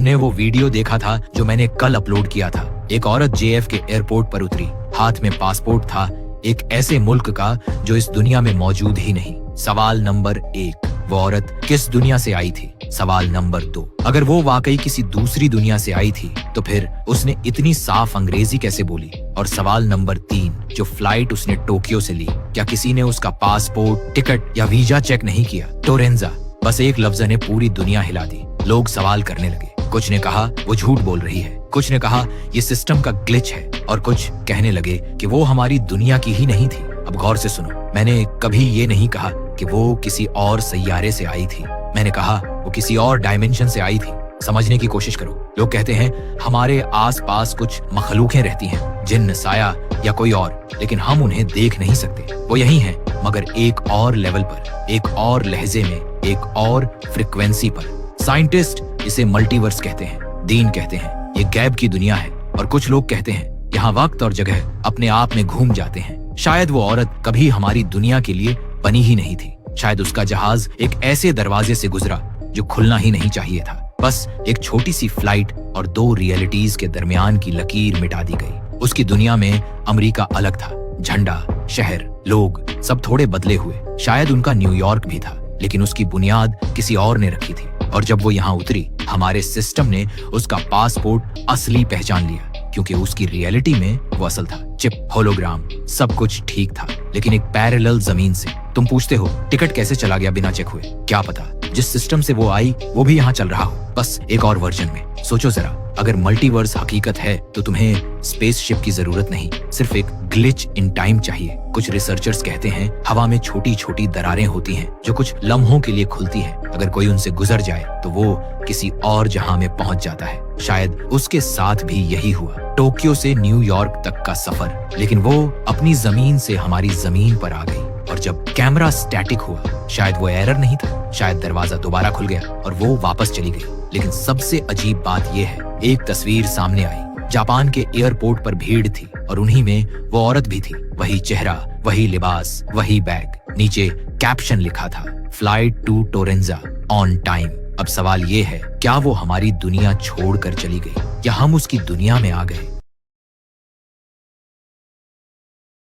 तुमने वो वीडियो देखा था जो मैंने कल अपलोड किया था? एक औरत JF के एयरपोर्ट पर उतरी, हाथ में पासपोर्ट था एक ऐसे मुल्क का जो इस दुनिया में मौजूद ही नहीं। सवाल नंबर 1, वो औरत किस दुनिया से आई थी? सवाल नंबर 2, अगर वो वाकई किसी दूसरी दुनिया से आई थी तो फिर उसने इतनी साफ अंग्रेजी कैसे बोली? और सवाल नंबर 3, जो फ्लाइट उसने टोक्यो से ली, क्या किसी ने उसका पासपोर्ट, टिकट या वीजा चेक नहीं किया? टोरेंजा। बस एक लफ्ज ने पूरी दुनिया हिला दी। लोग सवाल करने लगे। कुछ ने कहा वो झूठ बोल रही है, कुछ ने कहा ये सिस्टम का ग्लिच है, और कुछ कहने लगे कि वो हमारी दुनिया की ही नहीं थी। अब गौर से सुनो, मैंने कभी ये नहीं कहा कि वो किसी और सैयारे से आई थी। मैंने कहा वो किसी और डायमेंशन से आई थी। समझने की कोशिश करो। लोग कहते हैं हमारे आसपास कुछ मखलूकें रहती हैं, जिन्न, साया या कोई और, लेकिन हम उन्हें देख नहीं सकते। वो यही हैं, मगर एक और लेवल पर, एक और लहजे में, एक और फ्रिक्वेंसी पर। साइंटिस्ट इसे मल्टीवर्स कहते हैं, दीन कहते हैं ये गैब की दुनिया है, और कुछ लोग कहते हैं यहाँ वक्त और जगह अपने आप में घूम जाते हैं। शायद वो औरत कभी हमारी दुनिया के लिए बनी ही नहीं थी। शायद उसका जहाज एक ऐसे दरवाजे से गुजरा जो खुलना ही नहीं चाहिए था। बस एक छोटी सी फ्लाइट और 2 रियलिटीज के दरमियान की लकीर मिटा दी गई। उसकी दुनिया में अमेरिका अलग था, झंडा, शहर, लोग सब थोड़े बदले हुए। शायद उनका न्यूयॉर्क भी था, लेकिन उसकी बुनियाद किसी और ने रखी थी। और जब वो यहाँ उतरी, हमारे सिस्टम ने उसका पासपोर्ट असली पहचान लिया, क्योंकि उसकी रियलिटी में वो असल था। चिप, होलोग्राम, सब कुछ ठीक था, लेकिन एक पैरेलल जमीन से। तुम पूछते हो टिकट कैसे चला गया बिना चेक हुए? क्या पता जिस सिस्टम से वो आई वो भी यहाँ चल रहा हो, बस एक और वर्जन में। सोचो जरा, अगर मल्टीवर्स हकीकत है तो तुम्हें स्पेसशिप की जरूरत नहीं, सिर्फ एक ग्लिच इन टाइम चाहिए। कुछ रिसर्चर्स कहते हैं हवा में छोटी छोटी दरारें होती हैं जो कुछ लम्हों के लिए खुलती हैं। अगर कोई उनसे गुजर जाए तो वो किसी और जहां में पहुंच जाता है। शायद उसके साथ भी यही हुआ। टोक्यो से न्यूयॉर्क तक का सफर, लेकिन वो अपनी जमीन से हमारी जमीन पर आ गई। और जब कैमरा स्टैटिक हुआ, शायद वो एरर नहीं था, शायद दरवाजा दोबारा खुल गया और वो वापस चली गई। लेकिन सबसे अजीब बात यह है, एक तस्वीर सामने आई। जापान के एयरपोर्ट पर भीड़ थी और उन्हीं में वो औरत भी थी। वही चेहरा, वही लिबास, वही बैग। नीचे कैप्शन लिखा था, फ्लाइट टू टोरेंजा ऑन टाइम। अब सवाल ये है, क्या वो हमारी दुनिया छोड़कर चली गई या हम उसकी दुनिया में आ गए?